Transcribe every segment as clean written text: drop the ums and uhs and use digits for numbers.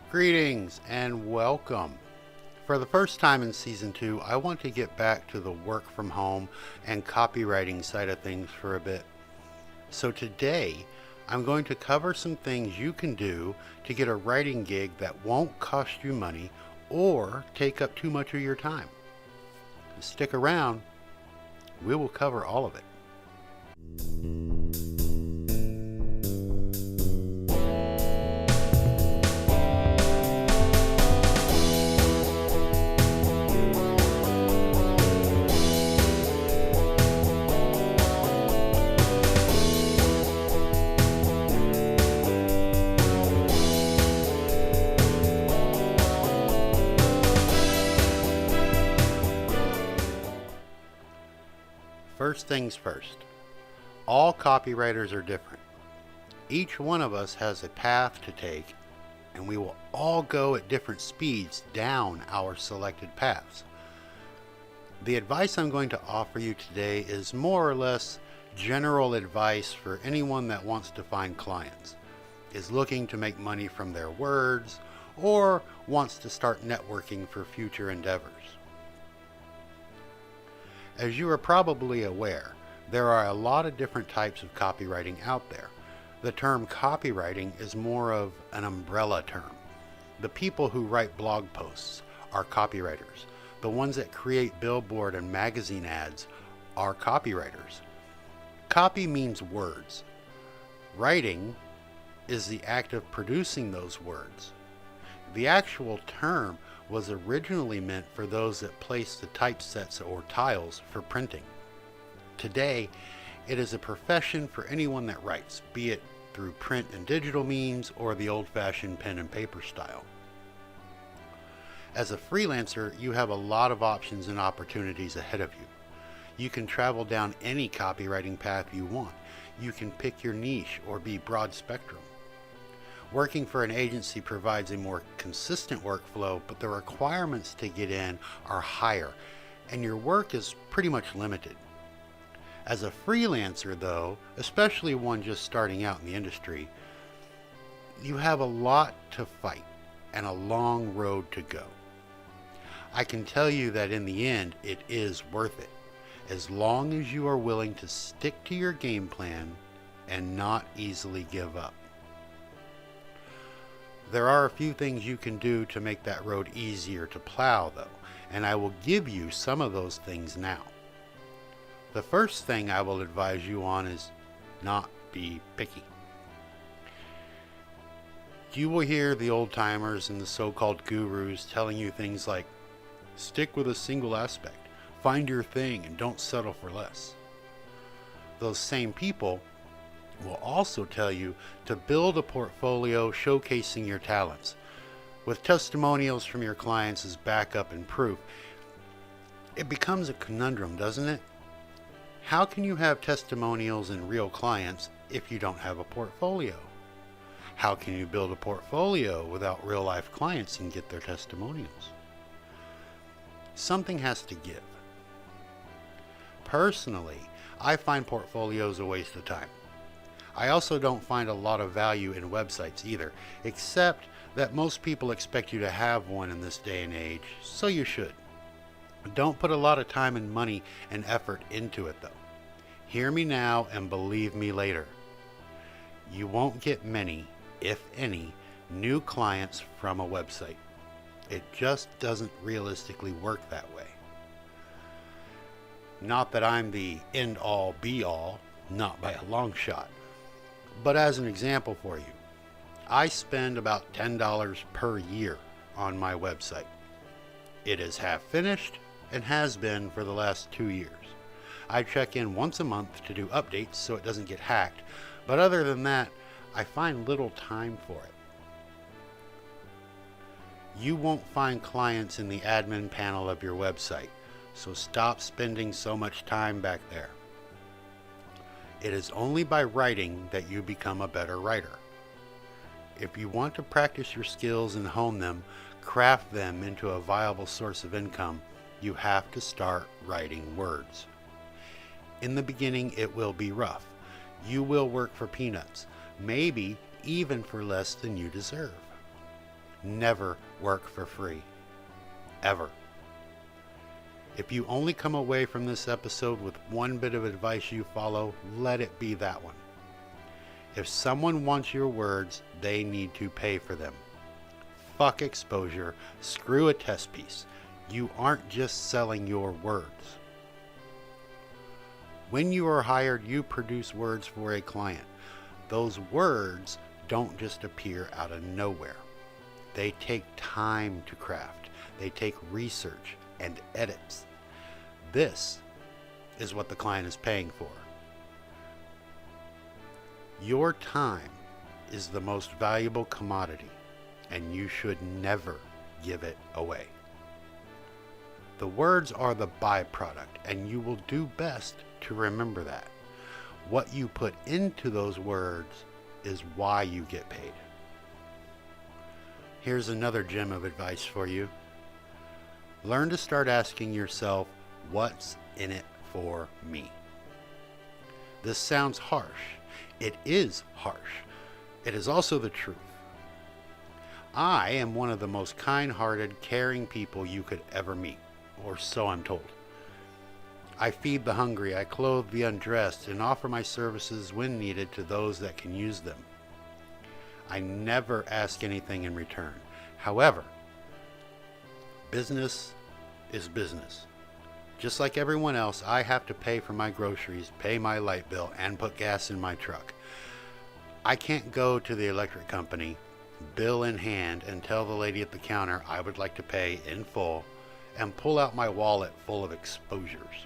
Greetings and welcome. For the first time in Season 2, I want to get back to the work from home and copywriting side of things for a bit. So today, I'm going to cover some things you can do to get a writing gig that won't cost you money or take up too much of your time. Stick around, we will cover all of it. First things first, all copywriters are different. Each one of us has a path to take, and we will all go at different speeds down our selected paths. The advice I'm going to offer you today is more or less general advice for anyone that wants to find clients, is looking to make money from their words, or wants to start networking for future endeavors. As you are probably aware, there are a lot of different types of copywriting out there. The term copywriting is more of an umbrella term. The people who write blog posts are copywriters. The ones that create billboard and magazine ads are copywriters. Copy means words. Writing is the act of producing those words. The actual term was originally meant for those that place the typesets or tiles for printing. Today, it is a profession for anyone that writes, be it through print and digital means or the old-fashioned pen and paper style. As a freelancer, you have a lot of options and opportunities ahead of you. You can travel down any copywriting path you want. You can pick your niche or be broad spectrum. Working for an agency provides a more consistent workflow, but the requirements to get in are higher, and your work is pretty much limited. As a freelancer, though, especially one just starting out in the industry, you have a lot to fight and a long road to go. I can tell you that in the end, it is worth it, as long as you are willing to stick to your game plan and not easily give up. There are a few things you can do to make that road easier to plow, though, and I will give you some of those things now. The first thing I will advise you on is not be picky. You will hear the old-timers and the so-called gurus telling you things like, stick with a single aspect, find your thing, and don't settle for less. Those same people will also tell you to build a portfolio showcasing your talents, with testimonials from your clients as backup and proof. It becomes a conundrum, doesn't it? How can you have testimonials and real clients if you don't have a portfolio? How can you build a portfolio without real-life clients and get their testimonials? Something has to give. Personally, I find portfolios a waste of time. I also don't find a lot of value in websites either, except that most people expect you to have one in this day and age, so you should. Don't put a lot of time and money and effort into it though. Hear me now and believe me later. You won't get many, if any, new clients from a website. It just doesn't realistically work that way. Not that I'm the end-all be-all, not by a long shot. But as an example for you, I spend about $10 per year on my website. It is half finished and has been for the last 2 years. I check in once a month to do updates so it doesn't get hacked, but other than that, I find little time for it. You won't find clients in the admin panel of your website, so stop spending so much time back there. It is only by writing that you become a better writer. If you want to practice your skills and hone them, craft them into a viable source of income, you have to start writing words. In the beginning, it will be rough. You will work for peanuts, maybe even for less than you deserve. never work for free. Ever. If you only come away from this episode with one bit of advice you follow, let it be that one. If someone wants your words, they need to pay for them. Fuck exposure. Screw a test piece. You aren't just selling your words. When you are hired, you produce words for a client. Those words don't just appear out of nowhere. They take time to craft. They take research and edits. This is what the client is paying for. Your time is the most valuable commodity, and you should never give it away. The words are the byproduct, and you will do best to remember that. What you put into those words is why you get paid. Here's another gem of advice for you. Learn to start asking yourself, what's in it for me? This sounds harsh. It is harsh. It is also the truth. I am one of the most kind-hearted, caring people you could ever meet, or so I'm told. I feed the hungry, I clothe the undressed, and offer my services when needed to those that can use them. I never ask anything in return. However, business is business. Just like everyone else, I have to pay for my groceries, pay my light bill, and put gas in my truck. I can't go to the electric company, bill in hand, and tell the lady at the counter I would like to pay in full, and pull out my wallet full of exposures.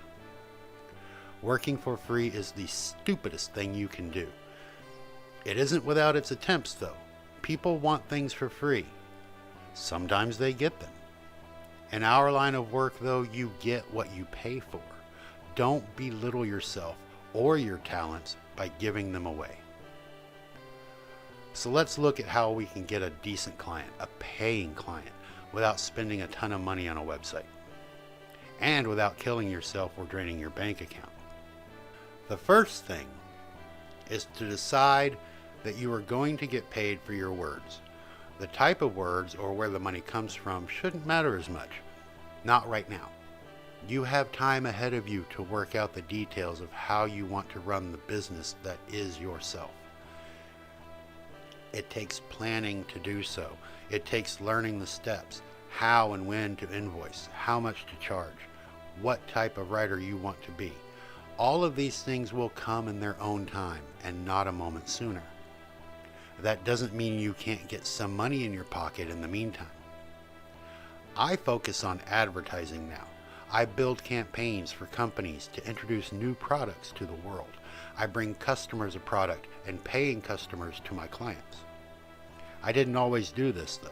Working for free is the stupidest thing you can do. It isn't without its attempts, though. People want things for free. Sometimes they get them. In our line of work, though, you get what you pay for. Don't belittle yourself or your talents by giving them away. So let's look at how we can get a decent client, a paying client, without spending a ton of money on a website, and without killing yourself or draining your bank account. The first thing is to decide that you are going to get paid for your words. The type of words or where the money comes from shouldn't matter as much. Not right now. You have time ahead of you to work out the details of how you want to run the business that is yourself. It takes planning to do so. It takes learning the steps, how and when to invoice, how much to charge, what type of writer you want to be. All of these things will come in their own time and not a moment sooner. That doesn't mean you can't get some money in your pocket in the meantime. I focus on advertising now. I build campaigns for companies to introduce new products to the world. I bring customers a product and paying customers to my clients. I didn't always do this, though.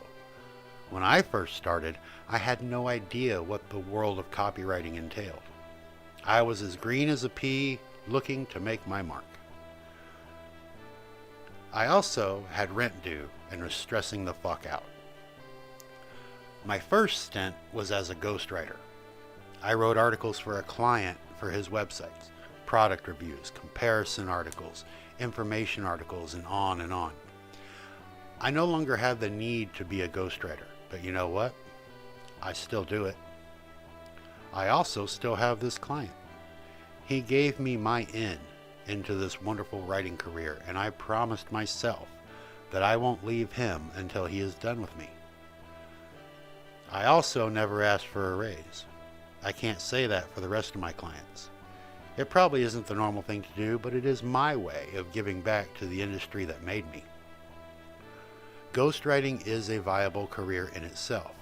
When I first started, I had no idea what the world of copywriting entailed. I was as green as a pea, looking to make my mark. I also had rent due and was stressing the fuck out. My first stint was as a ghostwriter. I wrote articles for a client for his websites, product reviews, comparison articles, information articles, and on and on. I no longer have the need to be a ghostwriter, but you know what? I still do it. I also still have this client. He gave me my in into this wonderful writing career, and I promised myself that I won't leave him until he is done with me. I also never asked for a raise. I can't say that for the rest of my clients. It probably isn't the normal thing to do, but it is my way of giving back to the industry that made me. Ghostwriting is a viable career in itself.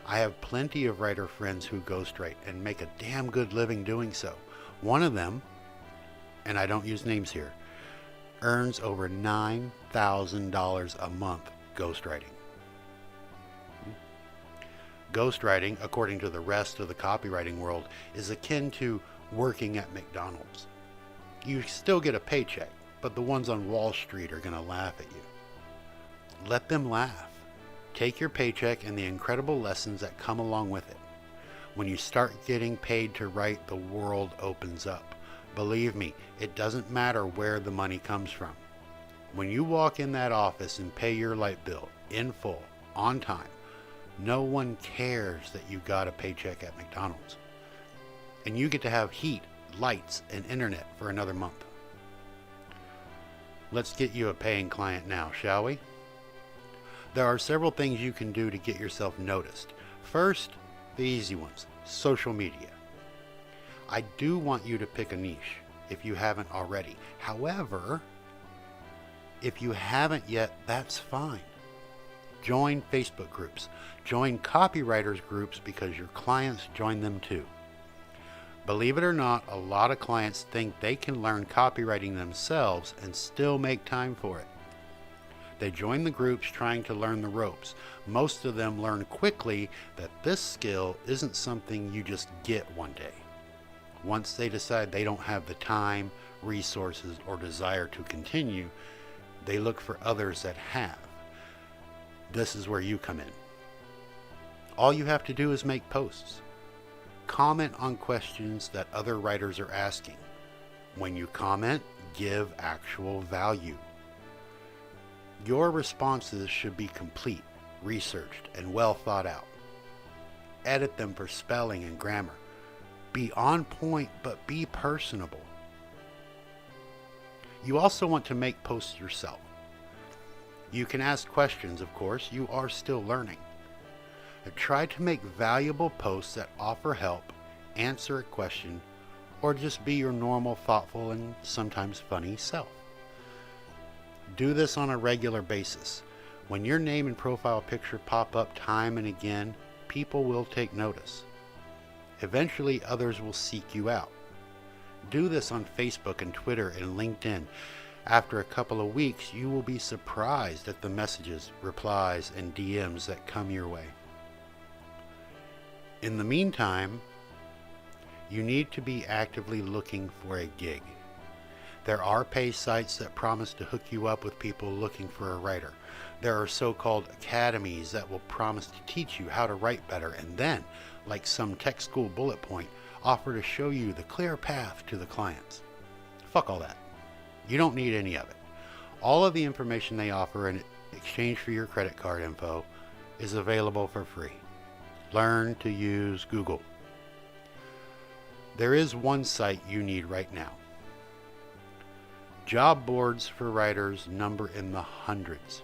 I have plenty of writer friends who ghostwrite and make a damn good living doing so. One of them, and I don't use names here, earns over $9,000 a month ghostwriting. Ghostwriting, according to the rest of the copywriting world, is akin to working at McDonald's. You still get a paycheck, but the ones on Wall Street are going to laugh at you. Let them laugh. Take your paycheck and the incredible lessons that come along with it. When you start getting paid to write, the world opens up. Believe me, it doesn't matter where the money comes from. When you walk in that office and pay your light bill in full, on time. No one cares that you got a paycheck at McDonald's. And you get to have heat, lights, and internet for another month. Let's get you a paying client now, shall we? There are several things you can do to get yourself noticed. First, the easy ones, social media. I do want you to pick a niche if you haven't already. However, if you haven't yet, that's fine. Join Facebook groups. Join copywriters groups because your clients join them too. Believe it or not, a lot of clients think they can learn copywriting themselves and still make time for it. They join the groups trying to learn the ropes. Most of them learn quickly that this skill isn't something you just get one day. Once they decide they don't have the time, resources, or desire to continue, they look for others that have. This is where you come in. All you have to do is make posts. Comment on questions that other writers are asking. When you comment, give actual value. Your responses should be complete, researched, and well thought out. Edit them for spelling and grammar. Be on point, but be personable. You also want to make posts yourself. You can ask questions, of course. You are still learning. Try to make valuable posts that offer help, answer a question, or just be your normal, thoughtful, and sometimes funny self. Do this on a regular basis. When your name and profile picture pop up time and again, people will take notice. Eventually, others will seek you out. Do this on Facebook and Twitter and LinkedIn. After a couple of weeks, you will be surprised at the messages, replies, and DMs that come your way. In the meantime, you need to be actively looking for a gig. There are pay sites that promise to hook you up with people looking for a writer. There are so-called academies that will promise to teach you how to write better and then, like some tech school bullet point, offer to show you the clear path to the clients. Fuck all that. You don't need any of it. All of the information they offer in exchange for your credit card info is available for free. Learn to use Google. There is one site you need right now. Job boards for writers number in the hundreds.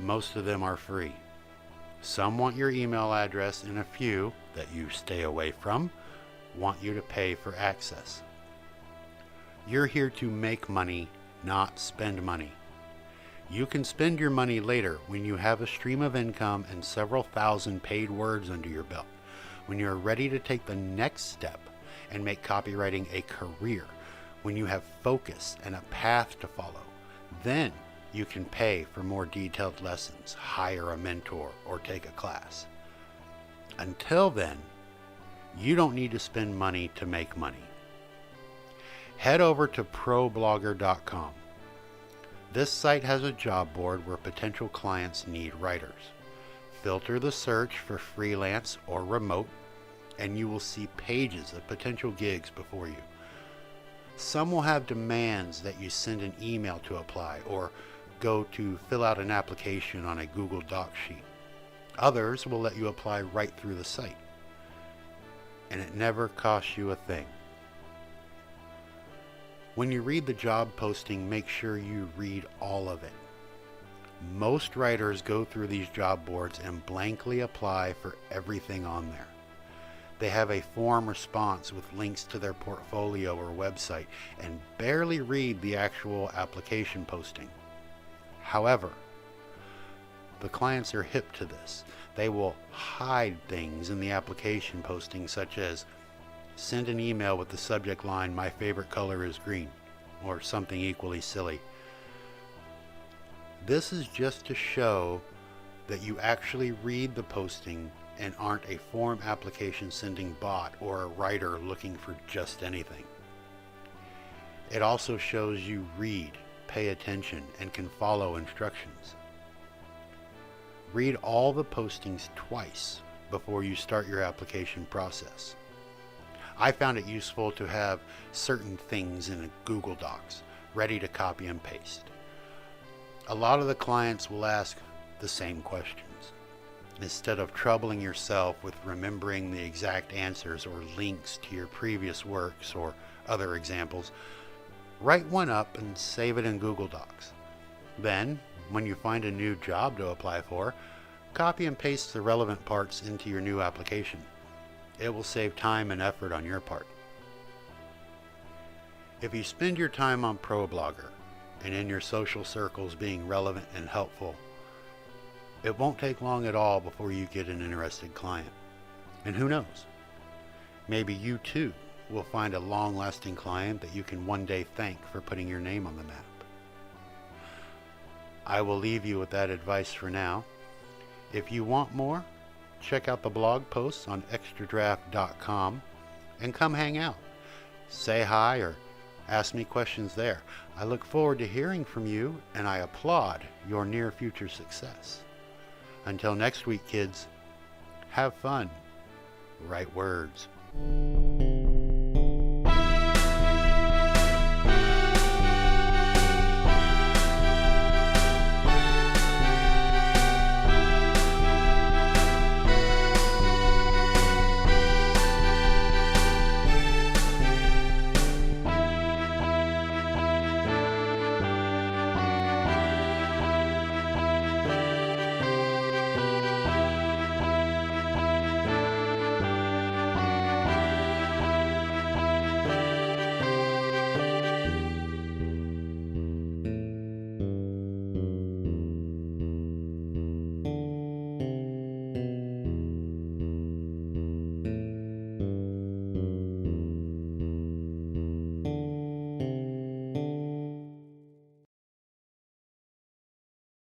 Most of them are free. Some want your email address, and a few that you stay away from want you to pay for access. You're here to make money, not spend money. You can spend your money later when you have a stream of income and several thousand paid words under your belt, when you're ready to take the next step and make copywriting a career, when you have focus and a path to follow. Then you can pay for more detailed lessons, hire a mentor, or take a class. Until then, you don't need to spend money to make money. Head over to ProBlogger.com. This site has a job board where potential clients need writers. Filter the search for freelance or remote, and you will see pages of potential gigs before you. Some will have demands that you send an email to apply or go to fill out an application on a Google Doc sheet. Others will let you apply right through the site. And it never costs you a thing. When you read the job posting, make sure you read all of it. Most writers go through these job boards and blankly apply for everything on there. They have a form response with links to their portfolio or website and barely read the actual application posting. However, the clients are hip to this. They will hide things in the application posting, such as send an email with the subject line, "My favorite color is green," or something equally silly. This is just to show that you actually read the posting and aren't a form application sending bot or a writer looking for just anything. It also shows you read, pay attention, and can follow instructions. Read all the postings twice before you start your application process. I found it useful to have certain things in a Google Docs ready to copy and paste. A lot of the clients will ask the same questions. Instead of troubling yourself with remembering the exact answers or links to your previous works or other examples, write one up and save it in Google Docs. Then, when you find a new job to apply for, copy and paste the relevant parts into your new application. It will save time and effort on your part. If you spend your time on ProBlogger and in your social circles being relevant and helpful, it won't take long at all before you get an interested client. And who knows? Maybe you too will find a long-lasting client that you can one day thank for putting your name on the map. I will leave you with that advice for now. If you want more, check out the blog posts on extradraft.com and come hang out. Say hi or ask me questions there. I look forward to hearing from you, and I applaud your near future success. Until next week, kids, have fun. Write words.